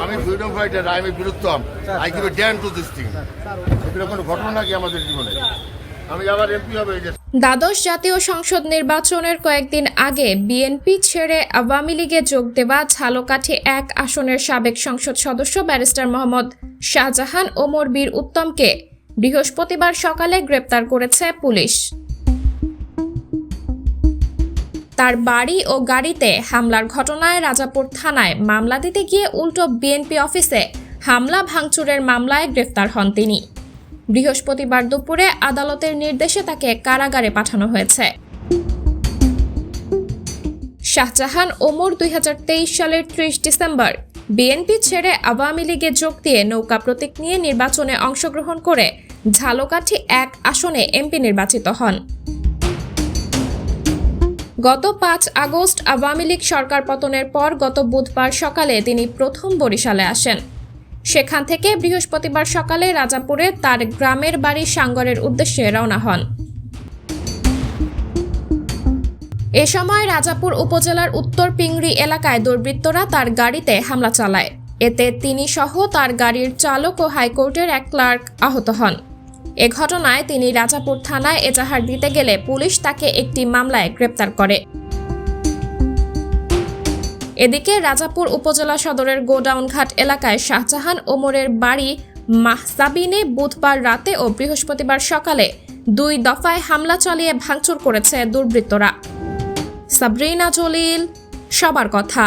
আমি freedom fighter, আমি বিরুদ্ধম, I give a damn to this thing. এগুলো কোনো ঘটনা নাকি আমাদের জীবনে? আমি আবার এমপি হবে এই যে। দ্বাদশ জাতীয় সংসদ নির্বাচনের কয়েকদিন আগে বিএনপি ছেড়ে আওয়ামী লীগে যোগ দেওয়া ঝালকাঠি 1 আসনের সাবেক সংসদ সদস্য ব্যারিস্টার মোহাম্মদ শাহজাহান ওমর বীর উত্তমকে বৃহস্পতিবার সকালে গ্রেপ্তার করেছে পুলিশ। তার বাড়ি ও গাড়িতে হামলার ঘটনায় রাজাপুর থানায় মামলা দিতে গিয়ে উল্টো বিএনপি অফিসে হামলা ভাঙচুরের মামলায় গ্রেফতার হন তিনি। বৃহস্পতিবার দুপুরে আদালতের নির্দেশে তাকে কারাগারে পাঠানো হয়েছে। শাহজাহান ওমর 2023 সালের 30 ডিসেম্বর বিএনপি ছেড়ে আওয়ামী লীগে যোগ দিয়ে নৌকা প্রতীক নিয়ে নির্বাচনে অংশগ্রহণ করে ঝালকাঠি 1 আসনে এমপি নির্বাচিত হন। গত 5 আগস্ট আওয়ামী লীগ সরকার পতনের পর গত বুধবার সকালে তিনি প্রথম বরিশালে আসেন। সেখান থেকে বৃহস্পতিবার সকালে রাজাপুরে তার গ্রামের বাড়ি সাঙ্গরের উদ্দেশ্যে রওনা হন। এ সময় রাজাপুর উপজেলার উত্তর পিংড়ি এলাকায় দুর্বৃত্তরা তার গাড়িতে হামলা চালায়। এতে তিনি সহ তার গাড়ির চালক ও হাইকোর্টের এক ক্লার্ক আহত হন। এ ঘটনায় তিনি রাজাপুর থানায় এজাহার দিতে গেলে পুলিশ তাকে একটি মামলায় গ্রেপ্তার করে। এদিকে রাজাপুর উপজেলা সদরের গোডাউনঘাট এলাকায় শাহজাহান ওমরের বাড়ি মাহজাবিনে বুধবার রাতে ও বৃহস্পতিবার সকালে 2 দফায় হামলা চালিয়ে ভাঙচুর করেছে দুর্বৃত্তরা। সাবরিনা জলিল, সবার কথা।